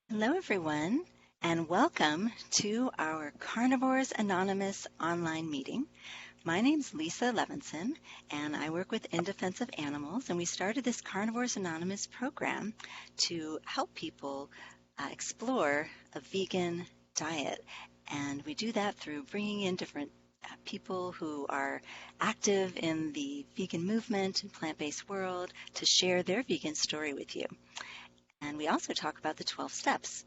Hello, everyone, and welcome to our Carnivores Anonymous online meeting. My name's Lisa Levinson, and I work with In Defense of Animals, and we started this Carnivores Anonymous program to help people explore a vegan diet. And we do that through bringing in different people who are active in the vegan movement and plant-based world to share their vegan story with you. And we also talk about the 12 steps.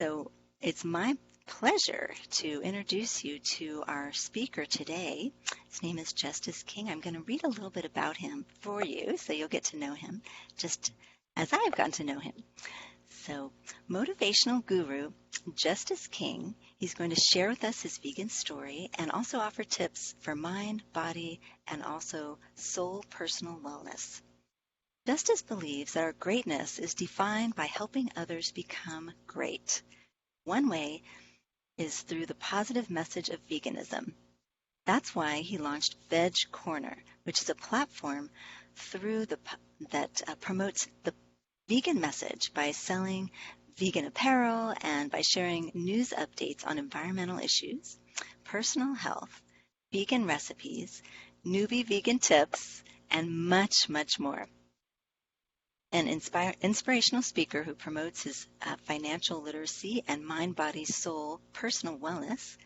So it's my pleasure to introduce you to our speaker today. His name is Justice King. I'm going to read a little bit about him for you so you'll get to know him just as I've gotten to know him. So, motivational guru Justice King, he's going to share with us his vegan story and also offer tips for mind, body, and also soul personal wellness. Justice believes that our greatness is defined by helping others become great. One way is through the positive message of veganism. That's why he launched Veg Korner, which is a platform that promotes the vegan message by selling vegan apparel and by sharing news updates on environmental issues, personal health, vegan recipes, newbie vegan tips, and much, much more. An inspirational speaker who promotes his financial literacy and mind, body, soul, personal wellness,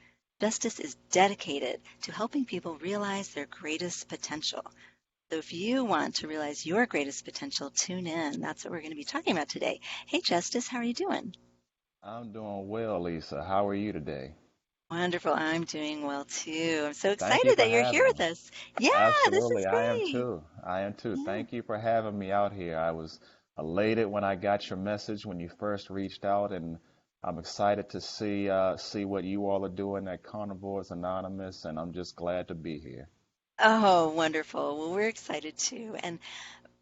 Justice is dedicated to helping people realize their greatest potential. So if you want to realize your greatest potential, tune in. That's what we're going to be talking about today. Hey, Justice, how are you doing? I'm doing well, Lisa. How are you today? Wonderful. I'm doing well too. I'm so Thank you excited for that you're here having with me. us. Yeah, this is Absolutely, I am great. too. I am too. Yeah. Thank you for having me out here. I was elated when I got your message when you first reached out, and I'm excited to see what you all are doing at Carnivores Anonymous, and I'm just glad to be here. Oh, wonderful. Well, we're excited too. And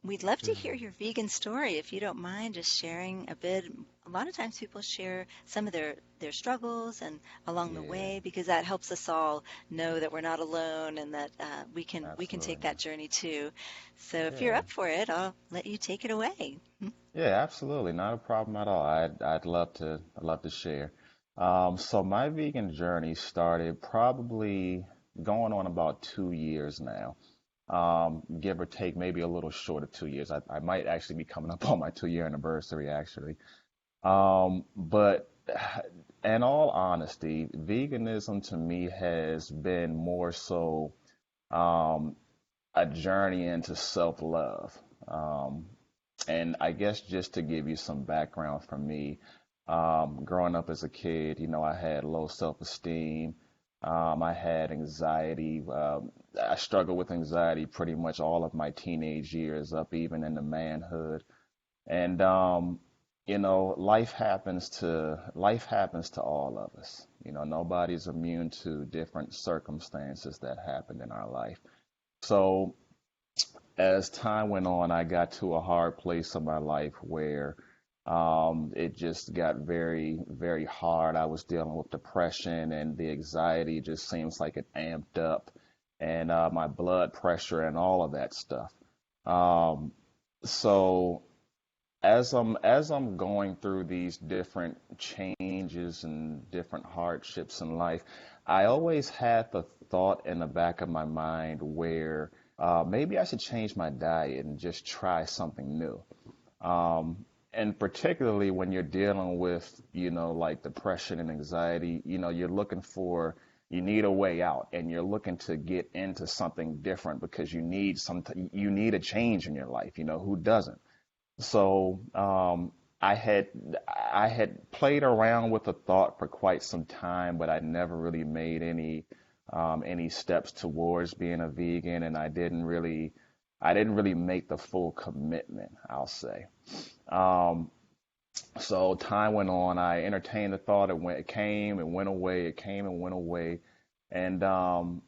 we'd love to hear your vegan story if you don't mind just sharing a bit. A lot of times people share some of their struggles and along the Yeah, way because that helps us all know that we're not alone and that we can take absolutely. that journey too. So if you're Yeah. up for it, I'll let you take it away. Yeah, absolutely. Not a problem at all. I'd love to share. So my vegan journey started probably going on about 2 years now. Give or take maybe a little short of 2 years. I might actually be coming up on my 2 year anniversary actually. But in all honesty, veganism to me has been more so um, a journey into self-love. Um, and I guess just to give you some background from me, growing up as a kid, I had low self-esteem. I had anxiety. I struggled with anxiety pretty much all of my teenage years up even into manhood. And life happens to all of us. Nobody's immune to different circumstances that happen in our life. So as time went on, I got to a hard place in my life where it just got very, very hard. I was dealing with depression, and the anxiety just seems like it amped up, and my blood pressure and all of that stuff. Um, so as I'm going through these different changes and different hardships in life, I always had the thought in the back of my mind where maybe I should change my diet and just try something new. And particularly when you're dealing with, like depression and anxiety, you need a way out, and you're looking to get into something different because you need a change in your life. Who doesn't? So I had played around with the thought for quite some time, but I never really made any steps towards being a vegan, and I didn't really make the full commitment, I'll say. Um, so time went on. I entertained the thought. It came and went away. It came and went away, and um,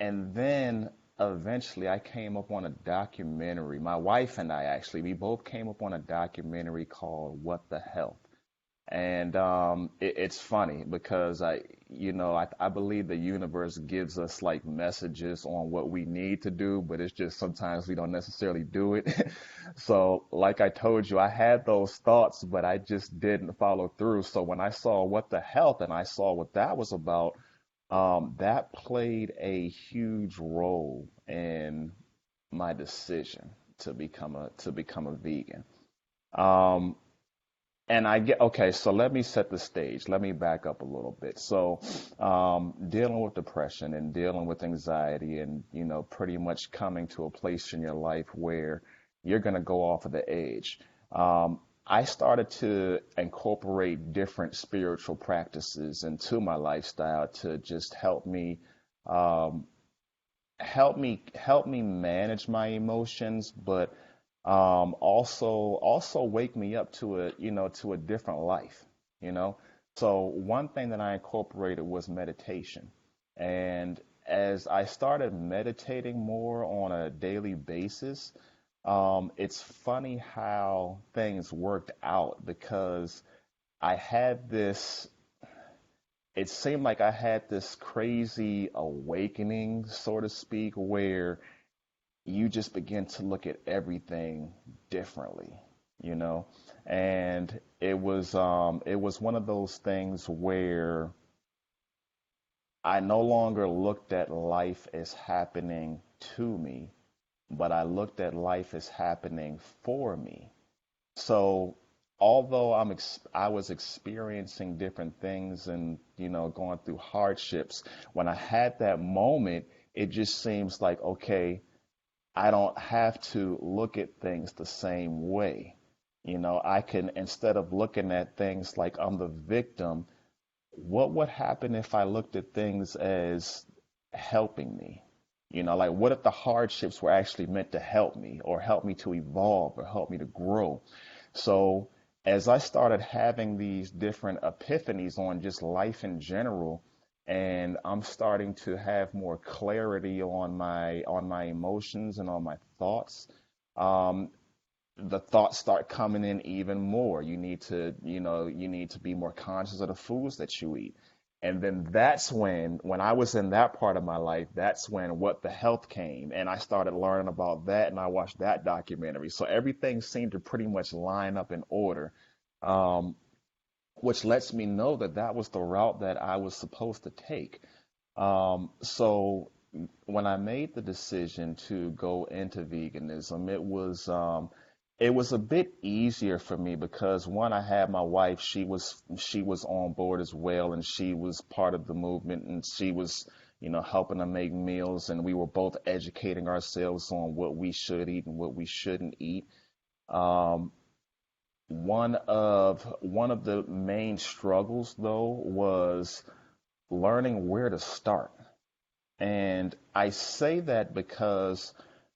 and then eventually I came up on a documentary. My wife and I actually, we both came up on a documentary called What the Health. And it's funny because I believe the universe gives us like messages on what we need to do, but it's just sometimes we don't necessarily do it. So, like I told you, I had those thoughts, but I just didn't follow through. So when I saw What the Health and I saw what that was about, that played a huge role in my decision to become a vegan. Um, and I get, okay, so let me set the stage. Let me back up a little bit. So, dealing with depression and dealing with anxiety and, pretty much coming to a place in your life where you're going to go off of the edge. I started to incorporate different spiritual practices into my lifestyle to just um, help me manage my emotions, but also wake me up to a different life, you know. So one thing that I incorporated was meditation, and as I started meditating more on a daily basis, it's funny how things worked out because I had this it seemed like I had this crazy awakening, so to speak, where you just begin to look at everything differently, you know? And it was one of those things where I no longer looked at life as happening to me, but I looked at life as happening for me. So although I was experiencing different things and going through hardships, when I had that moment, it just seems like, okay, I don't have to look at things the same way. I can, instead of looking at things like I'm the victim, what would happen if I looked at things as helping me? Like what if the hardships were actually meant to help me or help me to evolve or help me to grow? So as I started having these different epiphanies on just life in general, and I'm starting to have more clarity on my emotions and on my thoughts, um, the thoughts start coming in even more. You need to be more conscious of the foods that you eat. And then that's when I was in that part of my life, that's when What the Health came. And I started learning about that and I watched that documentary. So everything seemed to pretty much line up in order, um, which lets me know that that was the route that I was supposed to take. So when I made the decision to go into veganism, it was a bit easier for me because one, I had my wife, she was on board as well, and she was part of the movement, and she was, helping to make meals, and we were both educating ourselves on what we should eat and what we shouldn't eat. Um, one of the main struggles though was learning where to start. And I say that because,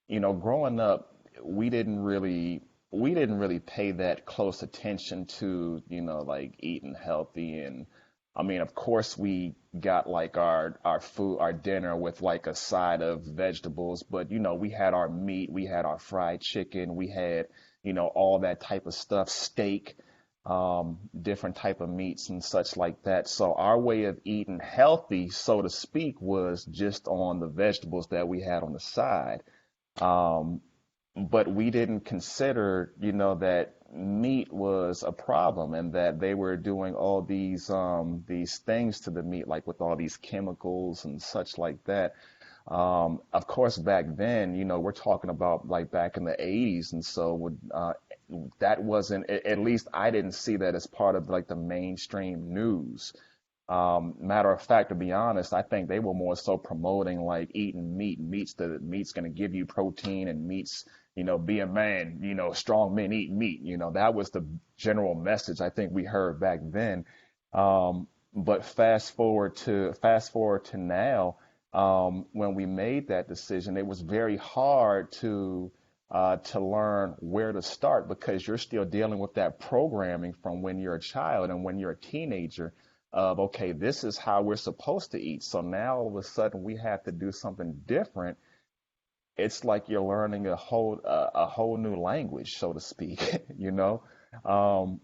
growing up, we didn't really we didn't really pay that close attention to, like eating healthy. And I mean, of course, we got like our food, our dinner with like a side of vegetables, but we had our meat, we had our fried chicken, we had, all that type of stuff, steak, different type of meats and such like that. So our way of eating healthy, so to speak, was just on the vegetables that we had on the side. Um, but we didn't consider, that meat was a problem and that they were doing all these things to the meat, like with all these chemicals and such like that. Of course, back then, we're talking about like back in the 80s, and so that wasn't, at least I didn't see that as part of like the mainstream news. Matter of fact, to be honest, I think they were more so promoting like eating meat. Meat's going to give you protein, and meat's, be a man, strong men eat meat. That was the general message I think we heard back then. But fast forward to now, when we made that decision, it was very hard to learn where to start because you're still dealing with that programming from when you're a child and when you're a teenager of, okay, this is how we're supposed to eat. So now all of a sudden we have to do something different. It's like you're learning a whole new language, so to speak, you know. Um,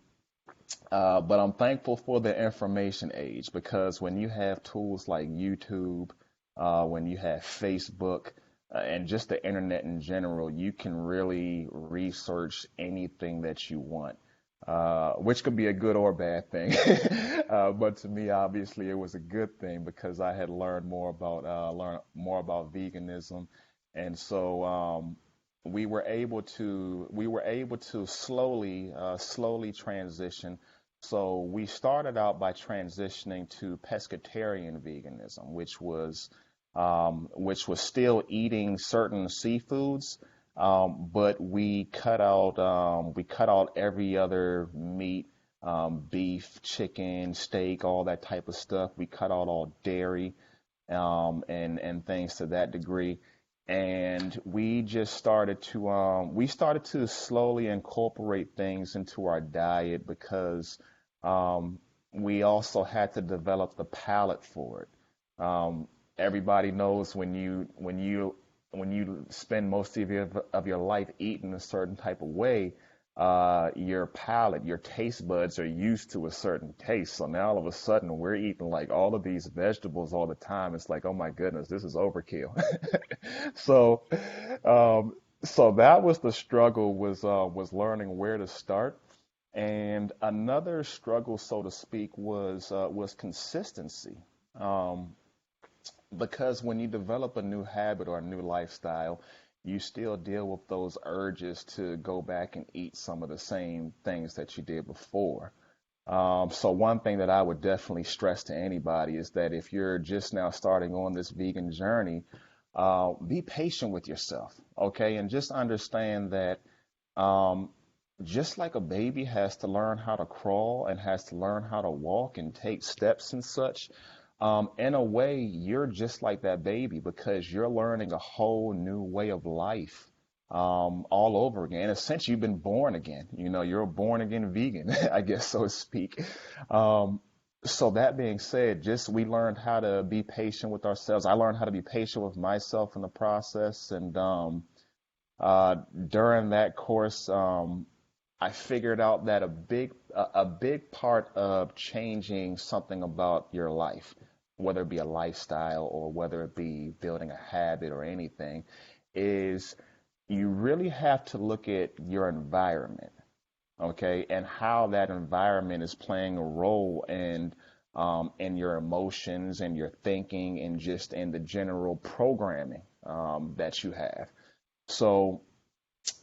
But I'm thankful for the information age because when you have tools like YouTube, when you have Facebook, and just the internet in general, you can really research anything that you want, which could be a good or bad thing. But to me, obviously, it was a good thing because I had learned more about veganism, and so we were able to slowly transition. So we started out by transitioning to pescatarian veganism, which was still eating certain seafoods, but we cut out every other meat, beef, chicken, steak, all that type of stuff. We cut out all dairy, and things to that degree. And we started to slowly incorporate things into our diet because um, we also had to develop the palate for it. Everybody knows when you spend most of your life eating a certain type of way, your palate, your taste buds are used to a certain taste. So now all of a sudden we're eating like all of these vegetables all the time. It's like, oh my goodness, this is overkill. So, um, so that was the struggle, was learning where to start. And another struggle, so to speak, was consistency. Um, because when you develop a new habit or a new lifestyle, you still deal with those urges to go back and eat some of the same things that you did before. So one thing that I would definitely stress to anybody is that if you're just now starting on this vegan journey, be patient with yourself, okay? And just understand that um, just like a baby has to learn how to crawl and has to learn how to walk and take steps and such, in a way, you're just like that baby because you're learning a whole new way of life all over again. In a sense, you've been born again. You know, you're a born again vegan, I guess, so to speak. Um, so that being said, just we learned how to be patient with ourselves. I learned how to be patient with myself in the process, and during that course, I figured out that a big part of changing something about your life, whether it be a lifestyle or whether it be building a habit or anything, is you really have to look at your environment, okay, and how that environment is playing a role in your emotions and your thinking and just in the general programming that you have. So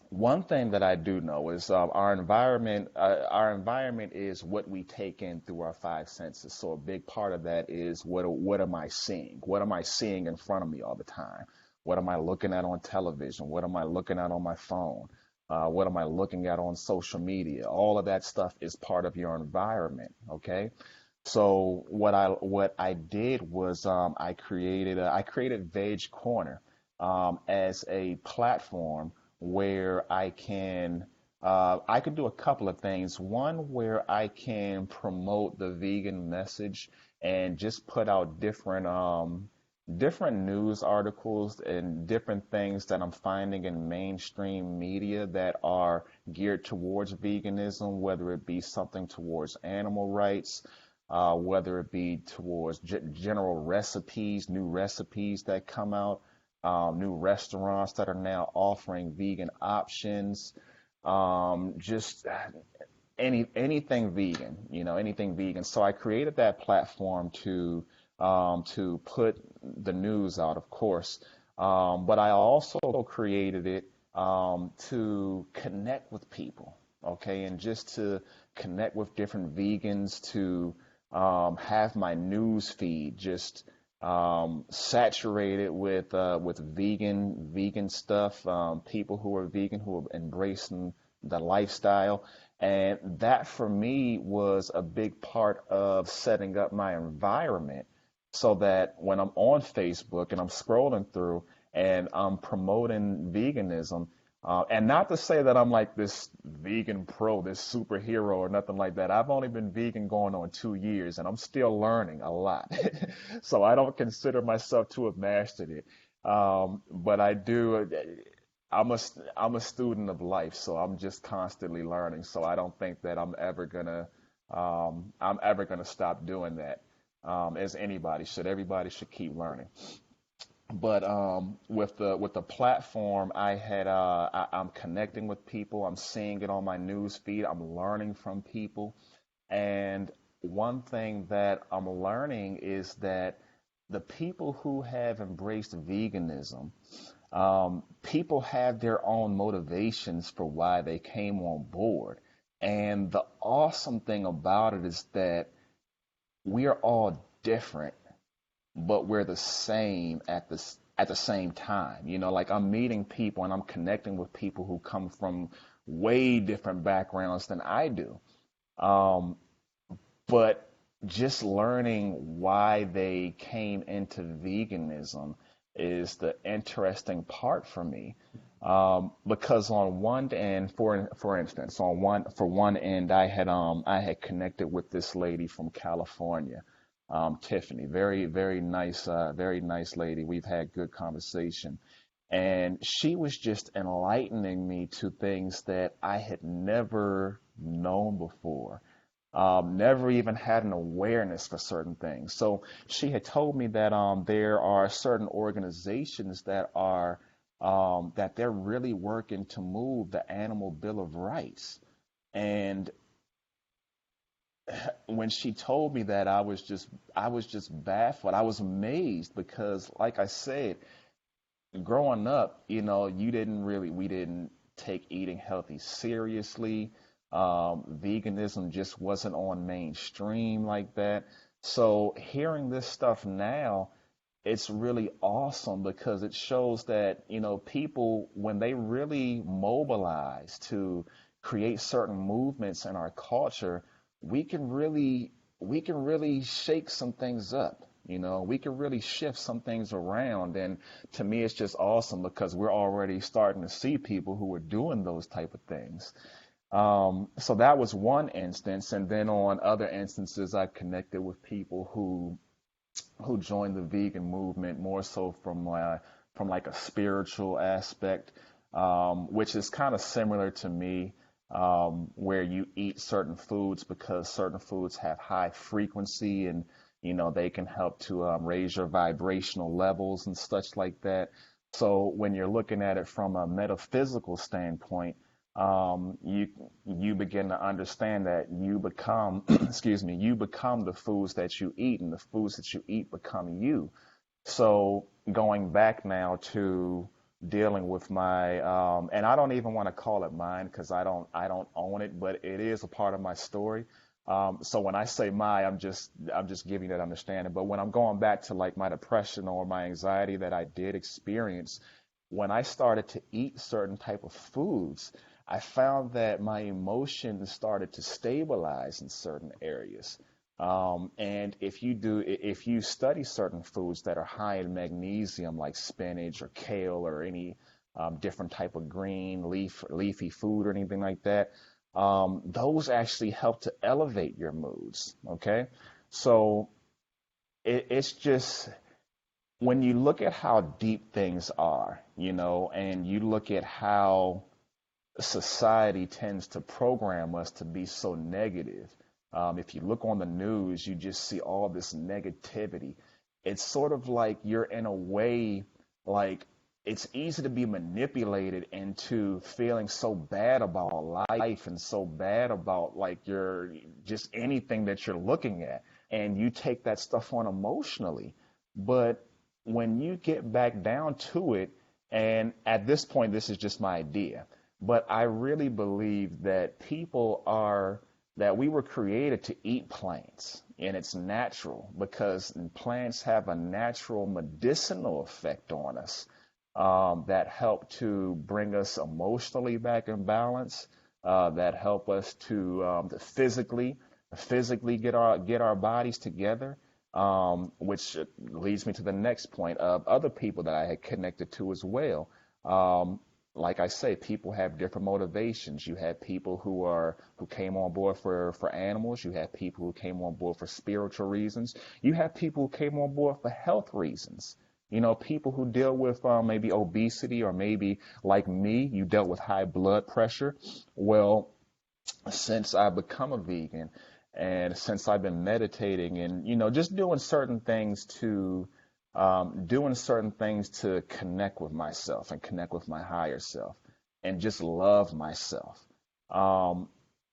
one thing that I do know is our environment. Our environment is what we take in through our five senses. So a big part of that is what am I seeing? What am I seeing in front of me all the time? What am I looking at on television? What am I looking at on my phone? What am I looking at on social media? All of that stuff is part of your environment. Okay. So what I did was I created Veg Korner as a platform where I could do a couple of things. One, where I can promote the vegan message and just put out different news articles and different things that I'm finding in mainstream media that are geared towards veganism, whether it be something towards animal rights, whether it be towards general recipes, new recipes that come out, new restaurants that are now offering vegan options, just anything vegan, anything vegan. So I created that platform to put the news out, of course, but I also created it to connect with people, okay, and just to connect with different vegans, to have my news feed just saturated with vegan stuff, people who are vegan, who are embracing the lifestyle. And that for me was a big part of setting up my environment so that when I'm on Facebook and I'm scrolling through and I'm promoting veganism, and not to say that I'm like this vegan pro, this superhero or nothing like that. I've only been vegan going on 2 years and I'm still learning a lot. So I don't consider myself to have mastered it. But I do. I'm a student of life, so I'm just constantly learning. So I don't think that I'm ever gonna I'm ever going to stop doing that, as anybody should. Everybody should keep learning. But with the platform, I'm connecting with people. I'm seeing it on my news feed. I'm learning from people. And one thing that I'm learning is that the people who have embraced veganism, people have their own motivations for why they came on board. And the awesome thing about it is that we are all different, but we're the same at the same time. Like I'm meeting people and I'm connecting with people who come from way different backgrounds than I do. Um, but just learning why they came into veganism is the interesting part for me. Because on one end, for instance, for one end, I had connected with this lady from California, Tiffany, very nice lady. We've had good conversation, and she was just enlightening me to things that I had never known before. Never even had an awareness for certain things. So she had told me that there are certain organizations that they're really working to move the Animal Bill of Rights. And when she told me that, I was just baffled. I was amazed because, like I said, growing up, we didn't take eating healthy seriously. Veganism just wasn't on mainstream like that. So hearing this stuff now, it's really awesome because it shows that, people, when they really mobilize to create certain movements in our culture, we can really we can really shake some things up. We can really shift some things around. And to me, it's just awesome because we're already starting to see people who are doing those type of things. So that was one instance. And then on other instances, I connected with people who joined the vegan movement more so from like a spiritual aspect, which is kind of similar to me, where you eat certain foods because certain foods have high frequency and they can help to raise your vibrational levels and such like that. So when you're looking at it from a metaphysical standpoint, you begin to understand that you become, excuse me, you become the foods that you eat, and the foods that you eat become you. So going back now to dealing with my, and I don't even want to call it mine because I don't own it, but it is a part of my story. So when I say I'm just giving that understanding. But when I'm going back to like my depression or my anxiety that I did experience, when I started to eat certain type of foods, I found that my emotions started to stabilize in certain areas. And if you study certain foods that are high in magnesium, like spinach or kale or any different type of leafy food or anything like that, those actually help to elevate your moods. Okay, so it's just when you look at how deep things are, and you look at how society tends to program us to be so negative. If you look on the news, you just see all this negativity. It's sort of like you're in a way, like it's easy to be manipulated into feeling so bad about life and so bad about like your just anything that you're looking at. And you take that stuff on emotionally. But when you get back down to it, and at this point, this is just my idea, but I really believe that that we were created to eat plants, and it's natural because plants have a natural medicinal effect on us, that help to bring us emotionally back in balance, that help us to physically get our bodies together, which leads me to the next point of other people that I had connected to as well. Like I say, people have different motivations. You have people who came on board for animals. You have people who came on board for spiritual reasons. You have people who came on board for health reasons. People who deal with maybe obesity, or maybe like me, you dealt with high blood pressure. Well, since I've become a vegan, And since I've been meditating and, just doing certain things to connect with myself and connect with my higher self and just love myself. Um,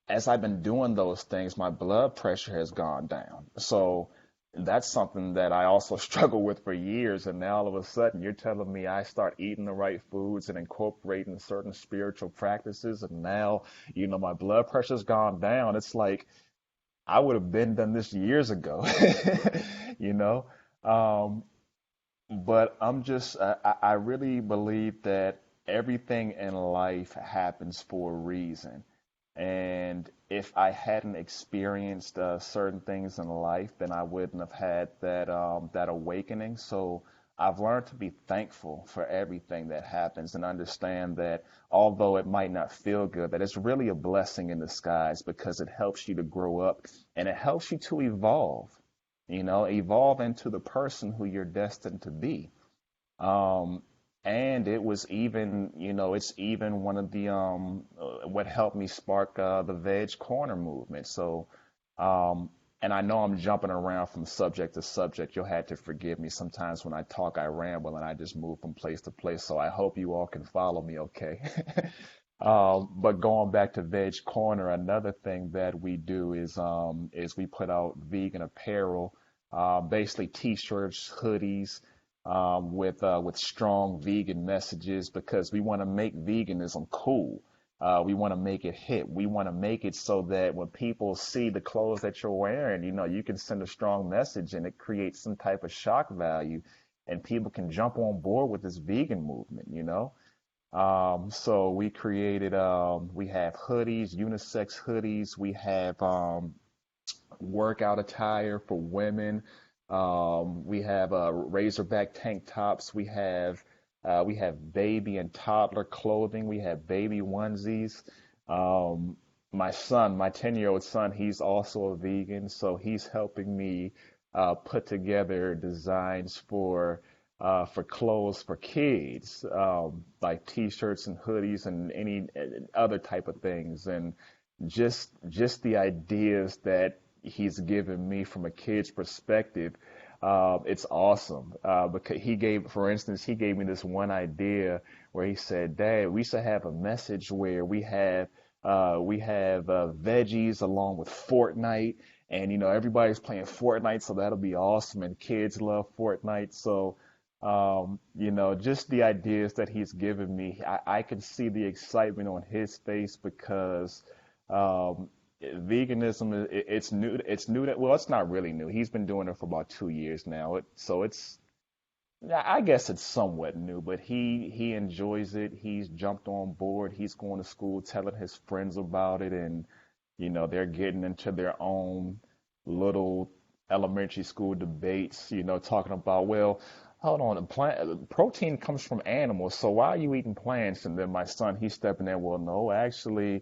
as I've been doing those things, my blood pressure has gone down. So that's something that I also struggle with for years. And now all of a sudden you're telling me I start eating the right foods and incorporating certain spiritual practices. And now, my blood pressure's gone down. It's like I would have been done this years ago, you know? Um, but I really believe that everything in life happens for a reason. And if I hadn't experienced certain things in life, then I wouldn't have had that awakening. So I've learned to be thankful for everything that happens and understand that although it might not feel good, that it's really a blessing in disguise because it helps you to grow up and it helps you to evolve into the person who you're destined to be. Um, and it was even, it's even one of the what helped me spark the Veg Korner movement. So, um, and I know I'm jumping around from subject to subject. You'll have to forgive me. Sometimes when I talk, I ramble and I just move from place to place. So I hope you all can follow me, okay? But going back to Veg Korner, another thing that we do is we put out vegan apparel, basically t-shirts, hoodies, with strong vegan messages because we want to make veganism cool. We want to make it hip. We want to make it so that when people see the clothes that you're wearing, you can send a strong message and it creates some type of shock value, and people can jump on board with this vegan movement. So we have hoodies, unisex hoodies. We have workout attire for women. We have razorback tank tops. We have baby and toddler clothing. We have baby onesies. Um, my 10-year-old son, he's also a vegan, so he's helping me put together designs for clothes for kids, like t-shirts and hoodies and any other type of things, and just the ideas that he's given me from a kid's perspective. It's awesome because for instance, he gave me this one idea where he said, "Dad, we should have a message where we have veggies along with Fortnite, and everybody's playing Fortnite, so that'll be awesome, and kids love Fortnite." So just the ideas that he's given me, I can see the excitement on his face because um, veganism it's new. It's new that well, it's not really new. He's been doing it for about 2 years now. So it's yeah, I guess it's somewhat new, but he enjoys it. He's jumped on board. He's going to school, telling his friends about it, and they're getting into their own little elementary school debates. Talking about, well, hold on, protein comes from animals, so why are you eating plants? And then my son, he's stepping in. Well, no, actually,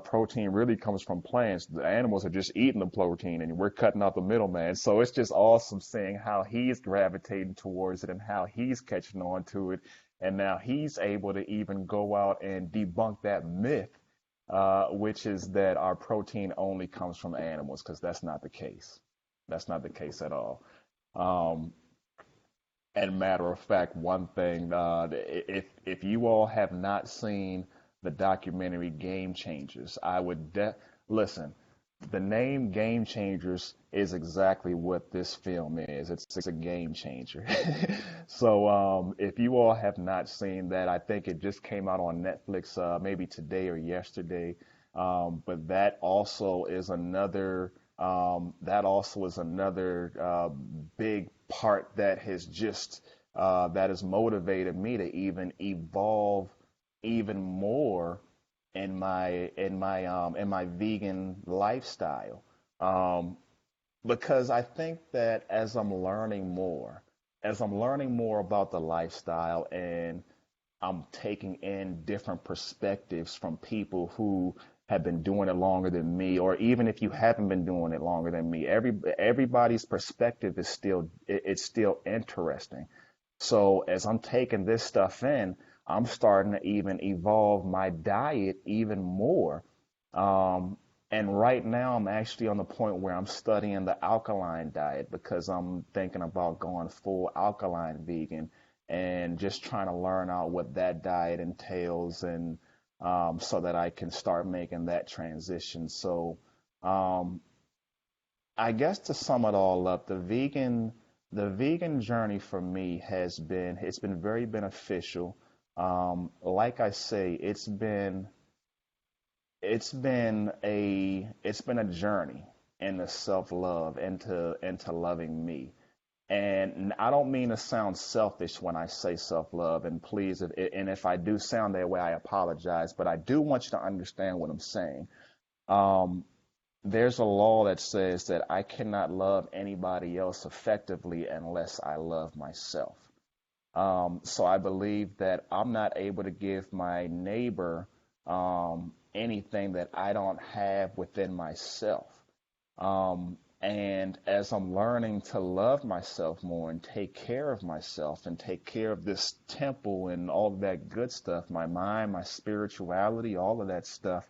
protein really comes from plants. The animals are just eating the protein, and we're cutting out the middleman. So it's just awesome seeing how he's gravitating towards it and how he's catching on to it. And now he's able to even go out and debunk that myth, which is that our protein only comes from animals, because that's not the case. That's not the case at all. Um, and matter of fact, one thing, if you all have not seen the documentary Game Changers, I would listen. The name Game Changers is exactly what this film is. It's a game changer. So if you all have not seen that, I think it just came out on Netflix maybe today or yesterday. But that also is another big part that has motivated me to even evolve even more in my vegan lifestyle. Um, because I think that as I'm learning more about the lifestyle, and I'm taking in different perspectives from people who have been doing it longer than me, or even if you haven't been doing it longer than me, everybody's perspective is it's still interesting. So as I'm taking this stuff in, I'm starting to even evolve my diet even more. Um, And right now, I'm actually on the point where I'm studying the alkaline diet because I'm thinking about going full alkaline vegan and just trying to learn out what that diet entails and so that I can start making that transition. So, um, I guess to sum it all up, the vegan journey for me it's been very beneficial. Like I say, it's been a journey into self-love, into loving me. And I don't mean to sound selfish when I say self-love, and please, and if I do sound that way, I apologize, but I do want you to understand what I'm saying. Um, there's a law that says that I cannot love anybody else effectively unless I love myself. So I believe that I'm not able to give my neighbor anything that I don't have within myself. And as I'm learning to love myself more and take care of myself and take care of this temple and all of that good stuff, my mind, my spirituality, all of that stuff,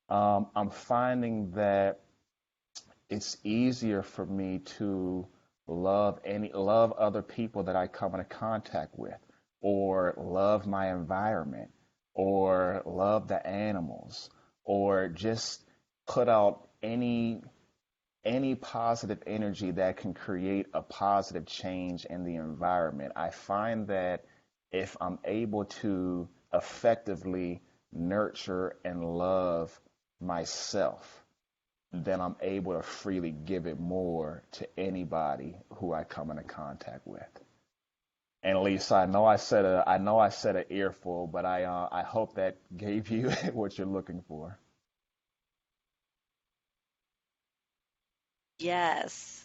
I'm finding that it's easier for me to love other people that I come into contact with, or love my environment, or love the animals, or just put out any positive energy that can create a positive change in the environment. I find that if I'm able to effectively nurture and love myself, then I'm able to freely give it more to anybody who I come into contact with. And Lisa, I know I said an earful, but I hope that gave you what you're looking for. Yes.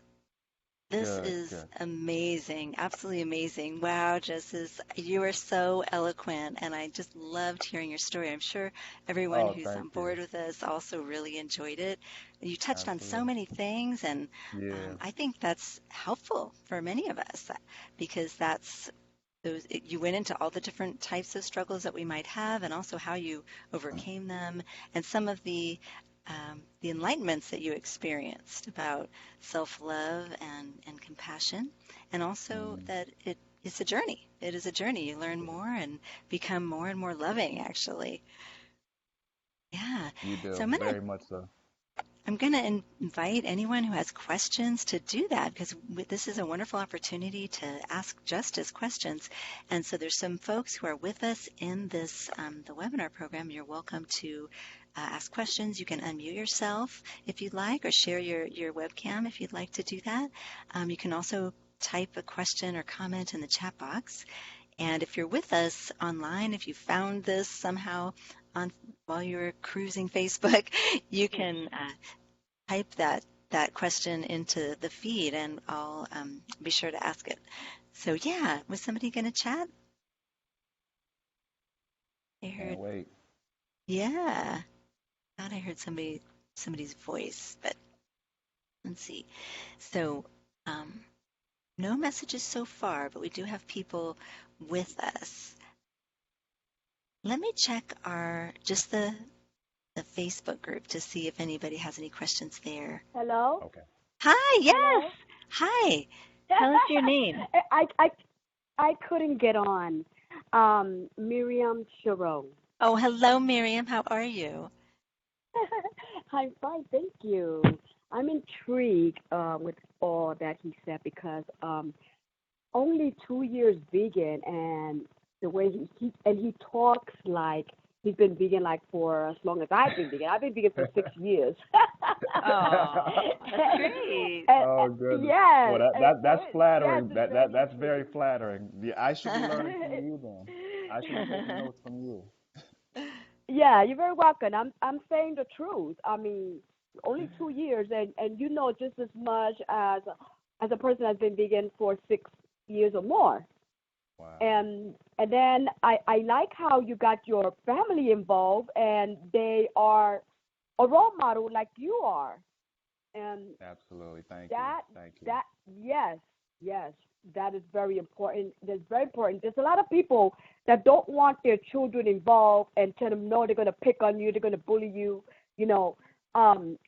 This Good, is good. amazing, absolutely amazing. Wow, Justice, you are so eloquent, and I just loved hearing your story. I'm sure everyone Oh, who's thank on you. board with us also really enjoyed it. You touched on so Absolutely. many things, and Yeah. I think that's helpful for many of us because that's you went into all the different types of struggles that we might have, and also how you overcame them, and some of the enlightenments that you experienced about self-love and compassion, and also Mm, that it's a journey. It is a journey. You learn more and become more and more loving, actually. Yeah. you So do, very much so. I'm going to invite anyone who has questions to do that because this is a wonderful opportunity to ask Justice questions. And so there's some folks who are with us in this the webinar program. You're welcome to ask questions. You can unmute yourself if you'd like, or share your webcam if you'd like to do that. You can also type a question or comment in the chat box. And if you're with us online, if you found this somehow on while you were cruising Facebook, you can type that question into the feed, and I'll be sure to ask it. So yeah, was somebody going to chat? I Can't heard, wait. yeah, thought I heard somebody's voice, but let's see. So um, no messages so far, but we do have people with us. Let me check our just the Facebook group to see if anybody has any questions there. Hello? Okay. Hi, yes. Hello? Hi. Tell us your name. I, I, I couldn't get on. Miriam Sharon. Oh, hello, Miriam. How are you? I'm fine, thank you. I'm intrigued with all that he said because only 2 years vegan, and the way he talks like he's been vegan like for as long as I've been vegan. I've been vegan for 6 years. Oh, that's great. Oh goodness. Well, Yes, that's yes, flattering. it's very That's very intriguing. flattering. Yeah, I should be learning from you then. I should be taking notes from you. Yeah, you're very welcome. I'm saying the truth. I mean, only 2 years, and you know just as much as a person that's been vegan for 6 years or more. Wow. And then I like how you got your family involved, and they are a role model like you are. And Absolutely. Thank you. that Thank you. that yes, yes, that is very important. That's very important. There's a lot of people that don't want their children involved and tell them no, they're gonna pick on you, they're gonna bully you, you know. um,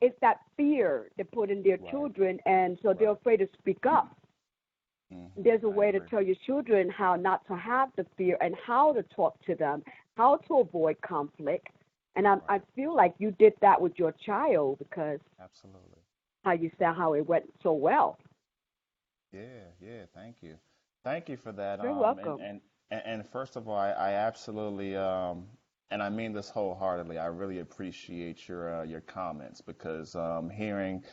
it's that fear they put in their Right. children, and so they're Right. afraid to speak up. There's a I way to agree. tell your children how not to have the fear and how to talk to them, how to avoid conflict. And I Right. feel like you did that with your child because Absolutely. how you said how it went so well. Yeah, yeah, thank you. Thank you for that. You're welcome. And first of all, I absolutely and I mean this wholeheartedly. I really appreciate your comments because hearing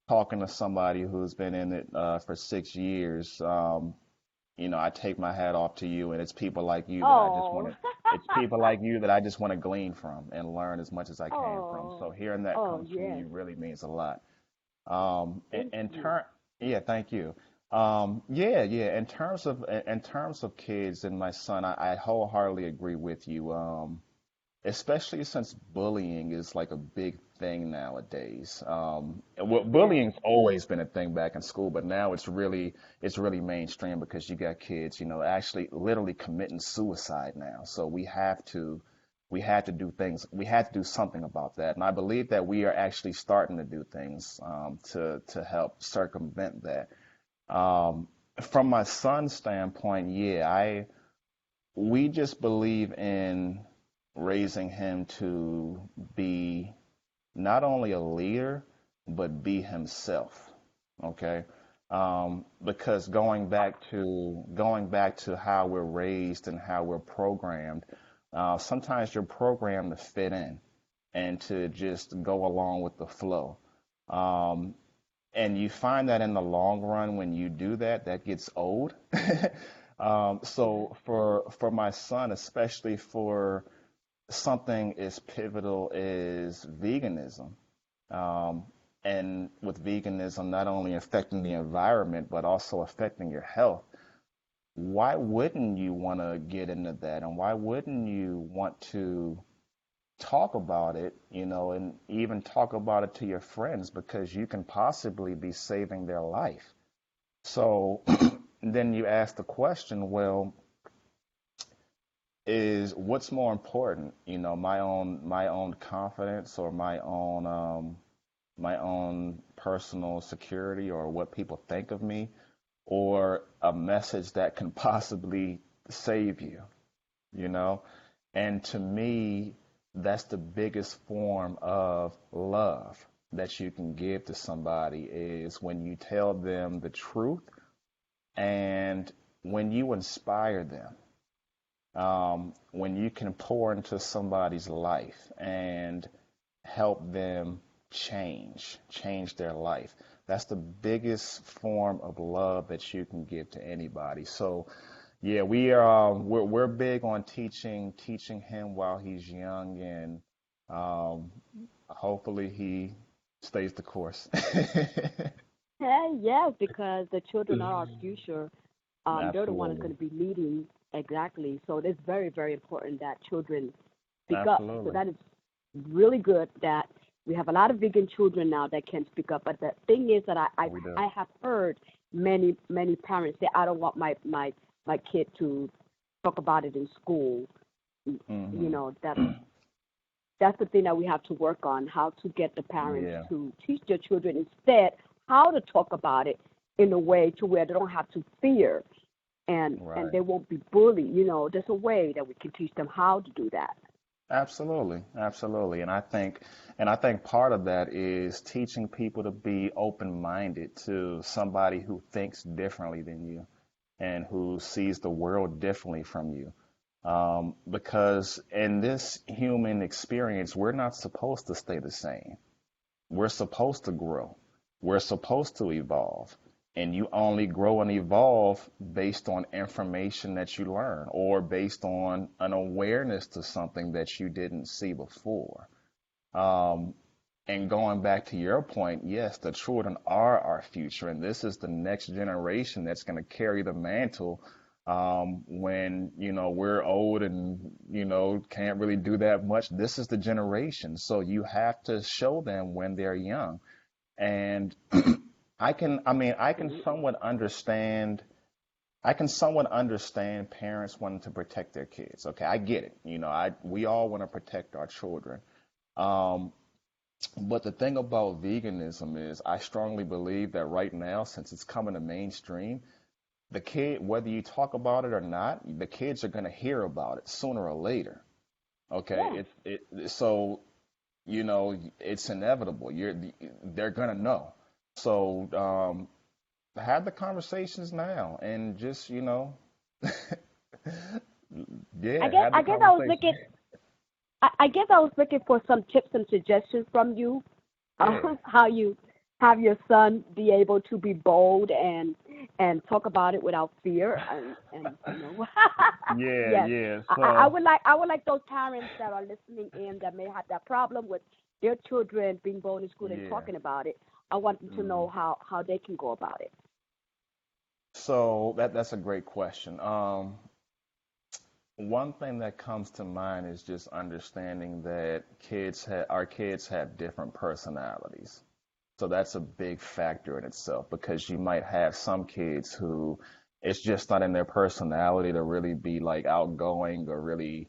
talking to somebody who's been in it for 6 years, I take my hat off to you, and it's people like you that I just want Oh, to. It's people like you that I just want to glean from and learn as much as I can from. So oh, hearing that oh, comes from yes. you really means a lot. Thank In you. turn, yeah, thank you. Yeah, yeah. In terms of kids and my son, I wholeheartedly agree with you. Especially since bullying is like a big thing nowadays. Well, Yes. bullying's always been a thing back in school, but now it's really mainstream because you got kids, actually literally committing suicide now. So we had to do things. We had to do something about that, and I believe that we are actually starting to do things to help circumvent that. Um, from my son's standpoint, yeah, I we just believe in raising him to be not only a leader, but be himself. Okay. Because going back to how we're raised and how we're programmed, sometimes you're programmed to fit in and to just go along with the flow. Um, and you find that in the long run, when you do that, that gets old. Yes. So for my son, especially for something as pivotal as veganism, um, and with veganism not only affecting the environment but also affecting your health, why wouldn't you want to get into that, and why wouldn't you want to talk about it, and even talk about it to your friends because you can possibly be saving their life. So then you ask the question, well, is what's more important, my own confidence or my own personal security or what people think of me or a message that can possibly save you, you know? And to me, that's the biggest form of love that you can give to somebody is when you tell them the truth and when you inspire them, when you can pour into somebody's life and help them change their life. That's the biggest form of love that you can give to anybody. So, yeah, we're big on teaching him while he's young, and um, hopefully he stays the course. Hey, yes, because the children are our future. They're the one that's Absolutely, going to be leading exactly. So it's very, very important that children speak up. So absolutely. that is really good that we have a lot of vegan children now that can speak up. But the thing is that We do. I have heard many, many parents say, I don't want my kid to talk about it in school. You Hmm. know, that's the thing that we have to work on, how to get the parents Yeah, to teach their children instead how to talk about it in a way to where they don't have to fear and right. they won't be bullied. There's a way that we can teach them how to do that. Absolutely, absolutely. And I think part of that is teaching people to be open-minded to somebody who thinks differently than you and who sees the world differently from you. Because in this human experience, we're not supposed to stay the same. We're supposed to grow. We're supposed to evolve. And you only grow and evolve based on information that you learn or based on an awareness to something that you didn't see before. Um, and going back to your point, yes, the children are our future, and this is the next generation that's going to carry the mantle when we're old and can't really do that much. This is the generation, so you have to show them when they're young. And I can Absolutely. somewhat understand. I can somewhat understand parents wanting to protect their kids. Okay, I get it. We all want to protect our children. Um, But the thing about veganism is I strongly believe that right now, since it's coming to mainstream, the kid, whether you talk about it or not, the kids are going to hear about it sooner or later. Yeah. Okay, so it's inevitable. They're gonna know. So have the conversations now, and just I yeah, guess have the I guess I was conversation. looking I guess I was looking for some tips and suggestions from you, Yeah, how you have your son be able to be bold and talk about it without fear and yeah, yes, yeah. I So would like those parents that are listening in that may have that problem with their children being bold in school and yeah. talking about it. I want them to hmm know how they can go about it. So that's a great question. One thing that comes to mind is just understanding that our kids have different personalities. So that's a big factor in itself because you might have some kids who it's just not in their personality to really be like outgoing or really,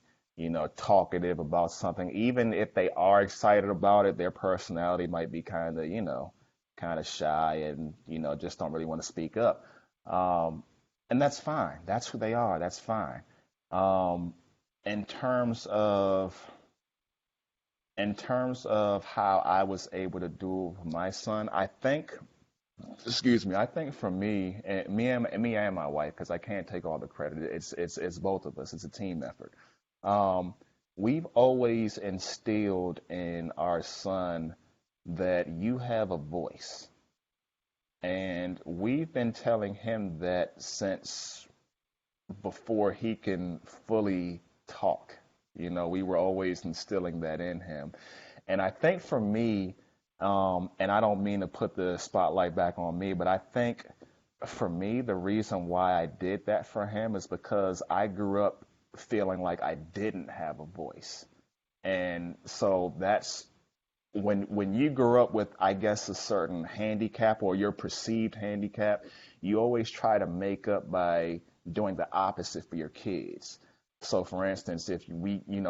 talkative about something. Even if they are excited about it, their personality might be kind of shy and, just don't really want to speak up. Um, and that's fine. That's who they are. That's fine. Um, in terms of in terms of how I was able to do it with my son, excuse me, I think for me, and me and my wife, because I can't take all the credit. It's both of us. It's a team effort. Um, we've always instilled in our son that you have a voice, and we've been telling him that since before he can fully talk. We were always instilling that in him. And I think for me, and I don't mean to put the spotlight back on me, but I think for me, the reason why I did that for him is because I grew up feeling like I didn't have a voice. And so that's when you grow up with, I guess, a certain handicap or your perceived handicap, you always try to make up by doing the opposite for your kids. So, for instance, if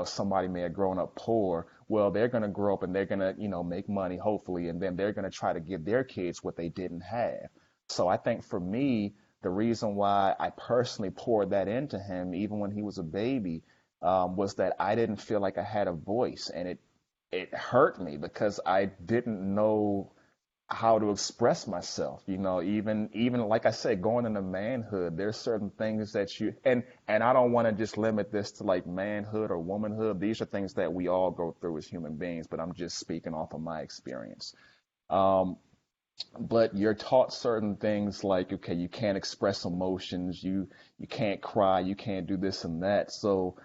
somebody may have grown up poor, well, they're going to grow up and they're going to, make money, hopefully, and then they're going to try to give their kids what they didn't have. So, I think for me, the reason why I personally poured that into him, even when he was a baby, was that I didn't feel like I had a voice, and it hurt me because I didn't know how to express myself. Even like I said, going into manhood, there's certain things that and I don't want to just limit this to like manhood or womanhood. These are things that we all go through as human beings, but I'm just speaking off of my experience. Um, but you're taught certain things like, okay, you can't express emotions, you can't cry, you can't do this and that. So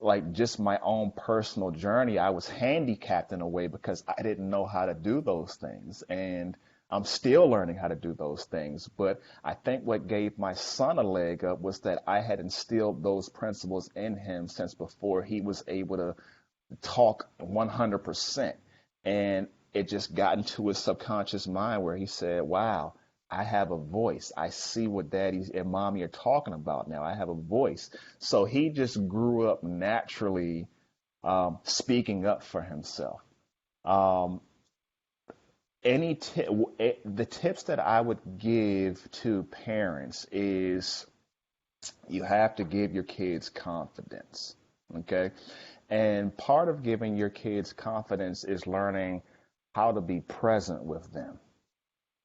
like just my own personal journey, I was handicapped in a way because I didn't know how to do those things. And I'm still learning how to do those things. But I think what gave my son a leg up was that I had instilled those principles in him since before he was able to talk 100%. And it just got into his subconscious mind where he said, wow, I have a voice. I see what daddy and mommy are talking about now. I have a voice. So he just grew up naturally speaking up for himself. Um, the tips that I would give to parents is you have to give your kids confidence. Okay. And part of giving your kids confidence is learning how to be present with them.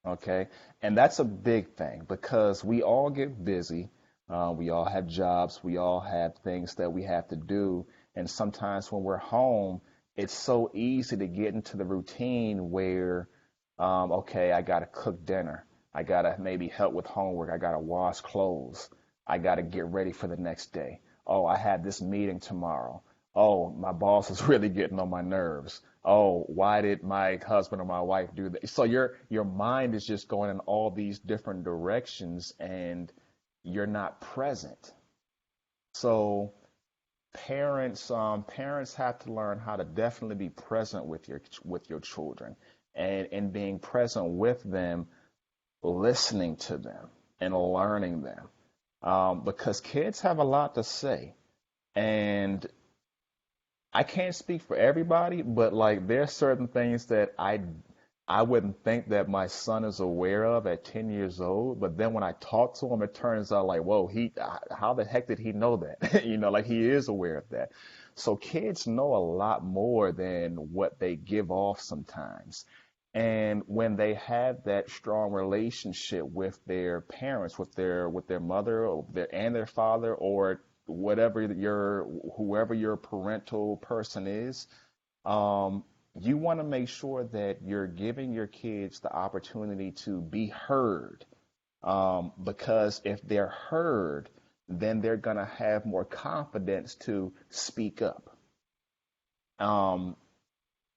Okay. And that's a big thing because we all get busy. We all have jobs. We all have things that we have to do. And sometimes when we're home, it's so easy to get into the routine where, okay, I got to cook dinner. I got to maybe help with homework. I got to wash clothes. I got to get ready for the next day. Oh, I had this meeting tomorrow. Oh, my boss is really getting on my nerves. Oh, why did my husband or my wife do that? So your mind is just going in all these different directions and you're not present. So parents have to learn how to definitely be present with your children, and in being present with them, listening to them and learning them, because kids have a lot to say. And I can't speak for everybody, but like there's certain things that I wouldn't think that my son is aware of at 10 years old, but then when I talk to him, it turns out like, whoa, how the heck did he know that? Like he is aware of that. So kids know a lot more than what they give off sometimes. And when they have that strong relationship with their parents, with their mother or their father, or whoever your parental person is, um, you want to make sure that you're giving your kids the opportunity to be heard. Because if they're heard, then they're going to have more confidence to speak up. Um,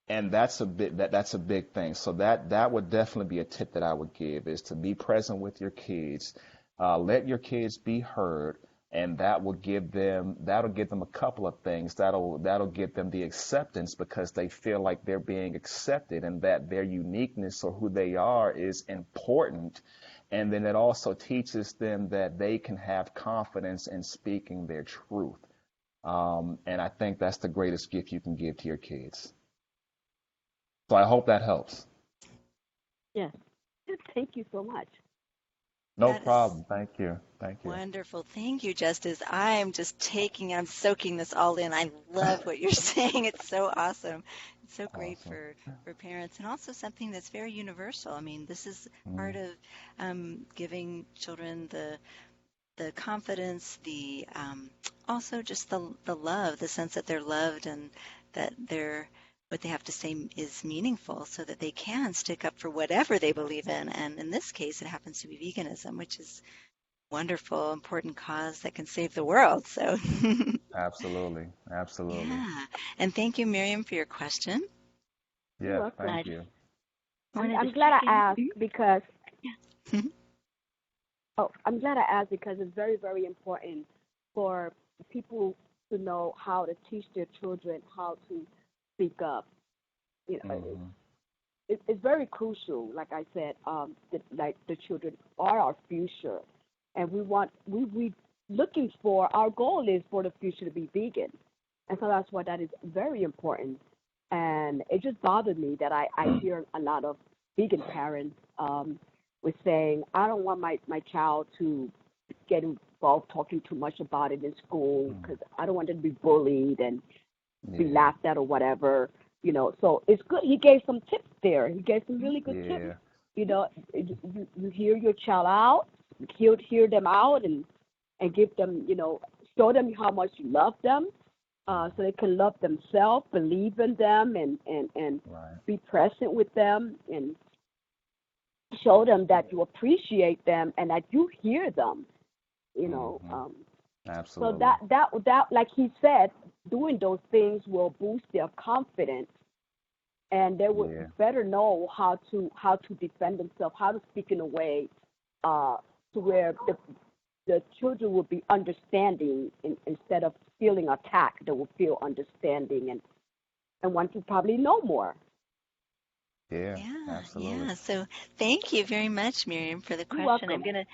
and that's a big thing. So that would definitely be a tip that I would give, is to be present with your kids, let your kids be heard, and that'll give them a couple of things. That'll give them the acceptance, because they feel like they're being accepted and that their uniqueness or who they are is important. And then it also teaches them that they can have confidence in speaking their truth. And I think that's the greatest gift you can give to your kids. So I hope that helps. Yes. Thank you so much. No That is problem. Thank you. Thank you. wonderful. Thank you, Justice. I'm soaking this all in. I love what you're saying. It's so awesome. It's so great Awesome. for parents, and also something that's very universal. I mean, this is part Mm, of giving children the confidence, the also just the love, the sense that they're loved and that what they have to say is meaningful, so that they can stick up for whatever they believe in. And in this case, it happens to be veganism, which is wonderful, important cause that can save the world. So, absolutely. Absolutely. yeah. And thank you, Miriam, for your question. You're Yes, welcome. thank I you. wanted to I'm glad check I in. asked because Yeah. I'm glad I asked because it's very, very important for people to know how to teach their children how to speak up. You know, Hmm. it's very crucial. Like I said, like the children are our future, and we looking for, our goal is for the future to be vegan, and so that's why that is very important. And it just bothered me that I hear a lot of vegan parents with saying, I don't want my child to get involved talking too much about it in school Mm, because I don't want them to be bullied and be yeah. laughed at or whatever. So it's good. He gave some tips there. He gave some really good tips. Yeah. You hear your child out, hear them out, and give them, show them how much you love them, so they can love themselves, believe in them, and Right. be present with them, and show them that you appreciate them and that you hear them. You know, Hmm. so Absolutely. that like he said, doing those things will boost their confidence, and they would Yeah. better know how to defend themselves, how to speak in a way uh, to where the children will be understanding instead of feeling attacked. They will feel understanding and want to probably know more. Yeah. Yeah, Absolutely. yeah. So thank you very much, Miriam, for the You're question. welcome.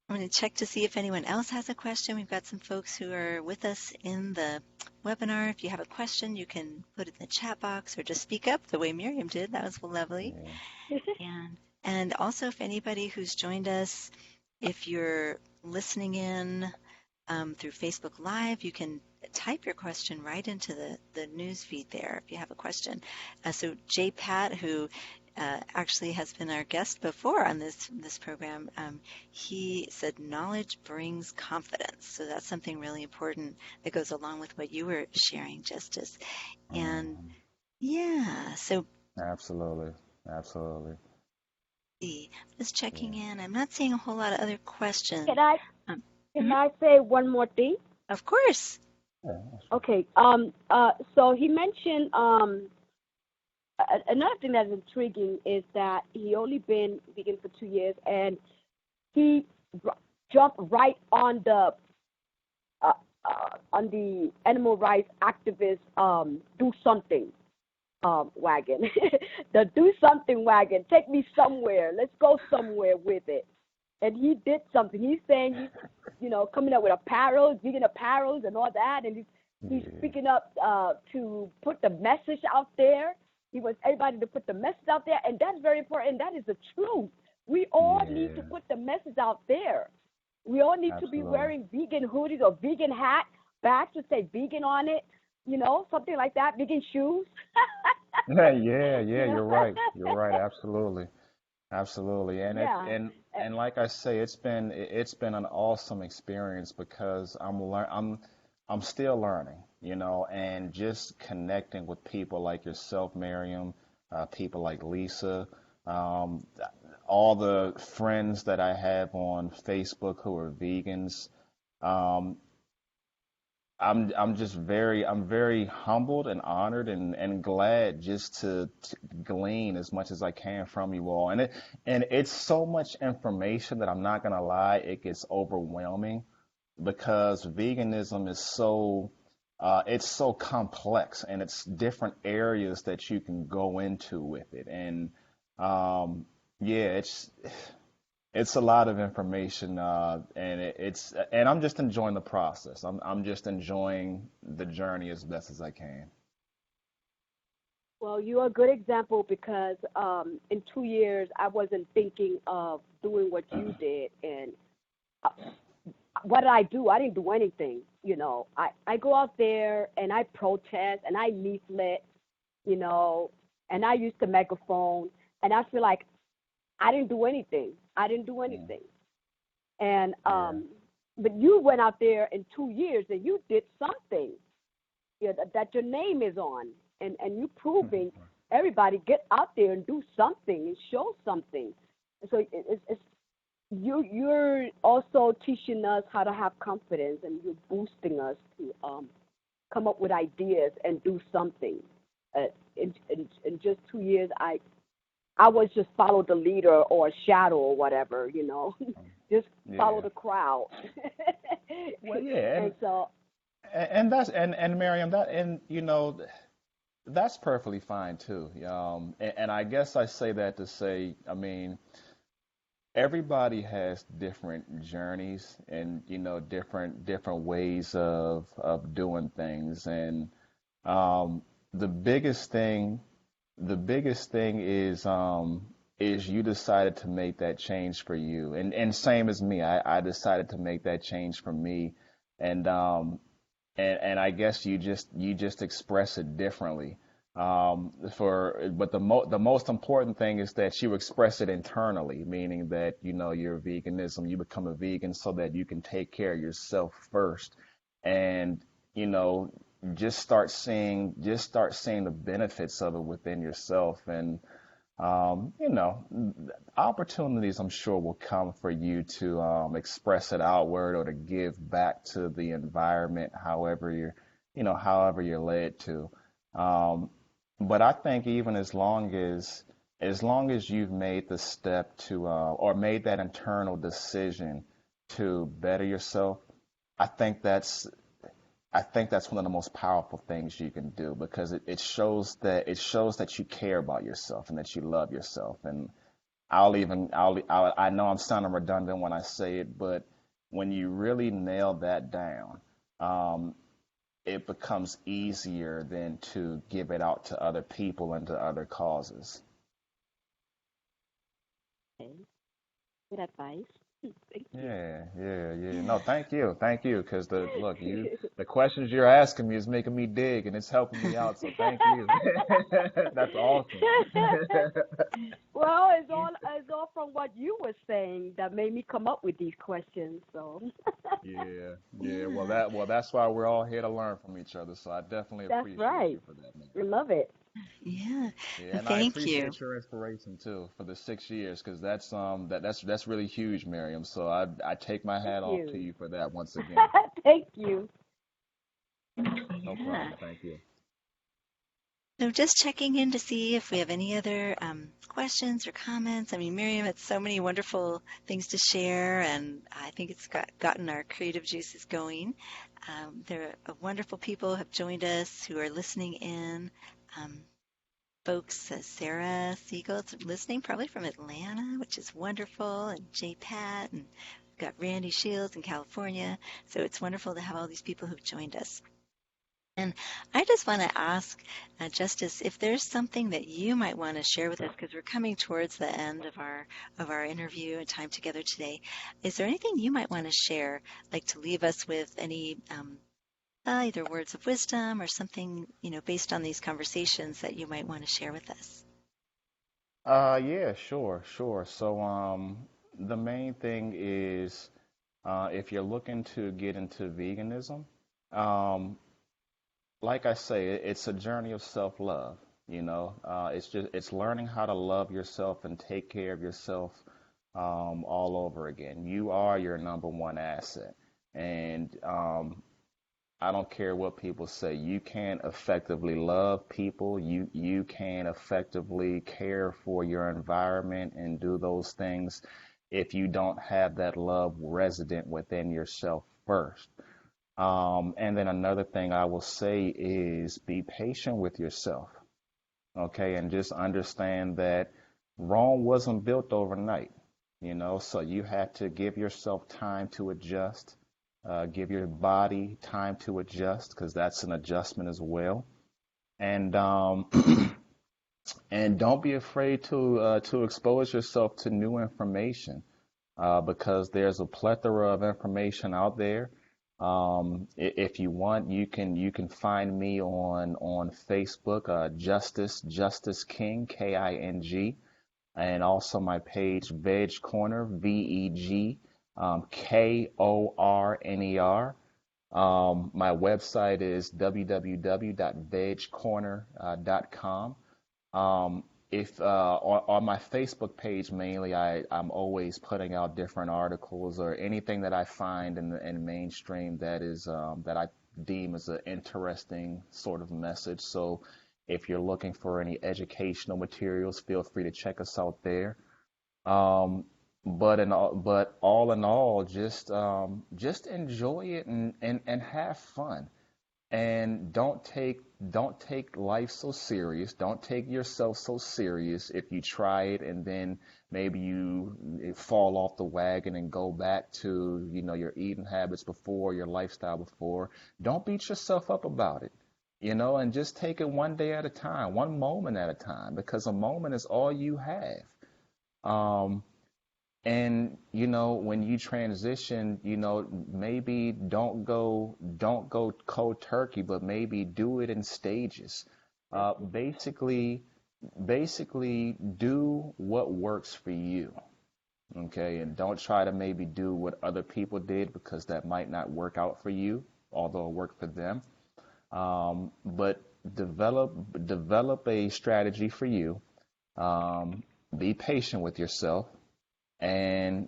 I'm gonna check to see if anyone else has a question. We've got some folks who are with us in the webinar. If you have a question, you can put it in the chat box or just speak up the way Miriam did. That was lovely. Yeah. And also, if anybody who's joined us, if you're listening in through Facebook Live, you can type your question right into the news feed there if you have a question. So Jay Pat, who actually has been our guest before on this program, he said knowledge brings confidence. So that's something really important that goes along with what you were sharing, Justice. And Hmm. yeah, so Absolutely. Absolutely. just checking Yeah. in. I'm not seeing a whole lot of other questions. Can I Um, can mhm, I say one more thing? of course. Yeah. Okay. So he mentioned another thing that's intriguing is that he only been vegan for 2 years, and he jumped right uh, on the animal rights activist do something wagon. The do something wagon. Take me somewhere. Let's go somewhere with it. And he did something. He's saying coming up with apparel, vegan apparels, and all that. And He's Yeah, speaking up to put the message out there. He wants everybody to put the message out there, and that's very important. That is the truth. We all need to yeah, put the message out there. We all need to be absolutely. wearing vegan hoodies or vegan hat, bags to say vegan on it, something like that, vegan shoes. Yeah, yeah, you yeah, know, you're right. You're right, absolutely. Absolutely. And it yeah. and like I say, it's been an awesome experience because I'm still learning, and just connecting with people like yourself, Miriam, people like Lisa, um, all the friends that I have on Facebook who are vegans. Um, I'm very humbled and honored and glad just to glean as much as I can from you all. And it's so much information that I'm not gonna lie, it gets overwhelming because veganism is so complex and it's different areas that you can go into with it. And um yeah, it's a lot of information, and I'm just enjoying the process. I'm just enjoying the journey as best as I can. Well, you're a good example because in 2 years I wasn't thinking of doing what you did, and uh, what did I do? I didn't do anything. I go out there and I protest and I leaflet, you know, and I use the megaphone, and I feel like I didn't do anything. I didn't do Mm, anything. And yeah. but you went out there in 2 years and you did something, that your name is on, and you proving everybody get out there and do something and show something. So it's you're also teaching us how to have confidence, and you're boosting us to come up with ideas and do something. In just 2 years, I was just follow the leader or a shadow or whatever, just follow Yeah. the crowd. Well, yeah, And so, and that's and Miriam, that's perfectly fine too. And I guess I say that to say, I mean, everybody has different journeys and different ways of doing things. And um the biggest thing the biggest thing is you decided to make that change for you, and same as me, I decided to make that change for me. And um and and I guess you just express it differently. But the most important thing is that you express it internally, meaning that your veganism, you become a vegan so that you can take care of yourself first, and you know just start seeing the benefits of it within yourself. And um, you know, opportunities I'm sure will come for you to express it outward or to give back to the environment, however you're led to. Um, but I think even as long as you've made the step to or made that internal decision to better yourself, I think that's I think that's one of the most powerful things you can do because it shows that you care about yourself and that you love yourself. And I know I'm sounding redundant when I say it, but when you really nail that down, um, it becomes easier then to give it out to other people and to other causes. okay, good advice. Thank you. Yeah, yeah, yeah. No, thank you, because the questions you're asking me is making me dig and it's helping me out. So thank you. That's awesome. Well, it's all from what you were saying that made me come up with these questions. So Yeah, yeah. Well, Yeah. that's why we're all here to learn from each other. So I definitely that's appreciate you right. for that, man. I love it. Yeah. Yeah, Well, and I thank you. appreciate your inspiration too for the 6 years, because that's really huge, Miriam. So I take my Thank hat off to you. you for that once again. Thank you. No Yeah. problem. Thank you. So just checking in to see if we have any other questions or comments. I mean, Miriam had so many wonderful things to share, and I think it's gotten our creative juices going. There are wonderful people who have joined us who are listening in. Um, Folks, Sarah Siegel's listening probably from Atlanta, which is wonderful, and Jay Pat, and we've got Randy Shields in California. So it's wonderful to have all these people who've joined us. And I just want to ask, Justice, if there's something that you might want to share with us, because we're coming towards the end of our interview and time together today. Is there anything you might want to share, like to leave us with any either words of wisdom or something, based on these conversations that you might want to share with us? Yeah, sure, sure. So, the main thing is, if you're looking to get into veganism, um, like I say, it's a journey of self-love. It's learning how to love yourself and take care of yourself, all over again. You are your number one asset, and I don't care what people say. You can't effectively love people. You can't effectively care for your environment and do those things if you don't have that love resident within yourself first. And then another thing I will say is be patient with yourself, okay? And just understand that Rome wasn't built overnight, so you have to give yourself time to adjust, give your body time to adjust, because that's an adjustment as well. And and don't be afraid to expose yourself to new information, because there's a plethora of information out there. If you want, you can find me on Facebook, Justice King, King, and also my page Veg Korner, Veg Korner. My website is www.vegkorner.com. If on my Facebook page mainly, I'm always putting out different articles or anything that I find in mainstream that is that I deem as an interesting sort of message. So if you're looking for any educational materials, feel free to check us out there. Um, but all in all, just enjoy it and have fun, and don't take life so serious. Don't take yourself so serious. If you try it and then maybe you fall off the wagon and go back to, your eating habits before, your lifestyle before, don't beat yourself up about it. And just take it one day at a time, one moment at a time, because a moment is all you have. Um, and when you transition, maybe don't go cold turkey, but maybe do it in stages. Basically, do what works for you, okay? And don't try to maybe do what other people did, because that might not work out for you, although it worked for them. But develop a strategy for you. Um, be patient with yourself and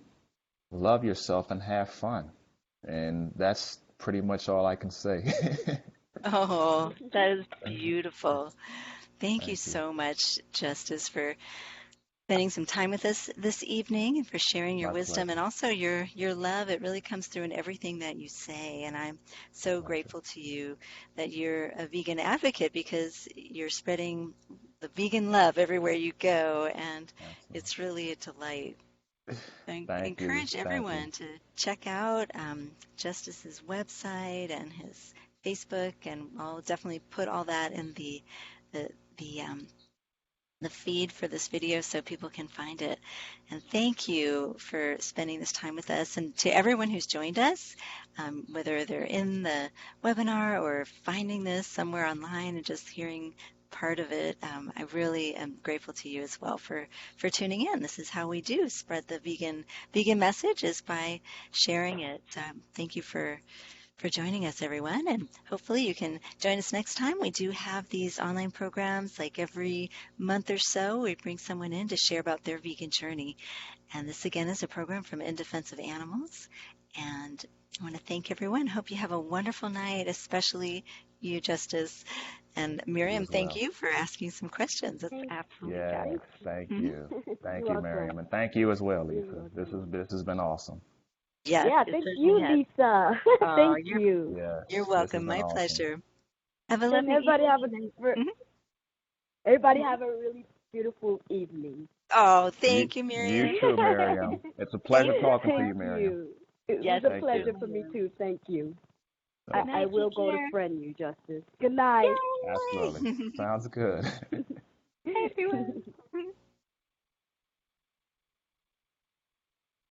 love yourself and have fun. And that's pretty much all I can say. Oh, that is beautiful. Thank you Thank you. so much, Justice, for spending some time with us this evening and for sharing your My wisdom and pleasure. also your love. It really comes through in everything that you say. And I'm so Pleasure. grateful to you that you're a vegan advocate because you're spreading the vegan love everywhere you go. And Excellent. it's really a delight. I Thank you. encourage Thank you. everyone to check out Justice's website and his Facebook, and I'll definitely put all that in the the um, the feed for this video so people can find it. And thank you for spending this time with us. And to everyone who's joined us, whether they're in the webinar or finding this somewhere online and just hearing part of it, I really am grateful to you as well for tuning in. This is how we do spread the vegan message is by sharing it. Thank you for joining us, everyone. And hopefully you can join us next time. We do have these online programs like every month or so. We bring someone in to share about their vegan journey. And this again is a program from In Defense of Animals. And I want to thank everyone. Hope you have a wonderful night, especially you, Justice. And You Miriam, as thank well. you for asking some questions. That's Thank, absolutely Yes, thank fabulous. thank Mhm. you. You're Thank you, welcome. Miriam. And thank you as well, You're Lisa. welcome. This has been awesome. Yes, Yeah, it thank certainly you, has. Lisa. Oh, Thank you. you're Yes, this has welcome. been My awesome. pleasure. Have a And lovely evening. Mhm. everybody have a really beautiful evening. Oh, You thank you, you Miriam. too, Miriam. It's a pleasure Thank you talking so to much. you, Thank Miriam. you. It was Yes, a it Take pleasure care. for certainly me is. too. Thank you. So, I, Good I night. will Take go to care. friend you, Justice. Good night. absolutely. Yay! Sounds good. Hey, everyone.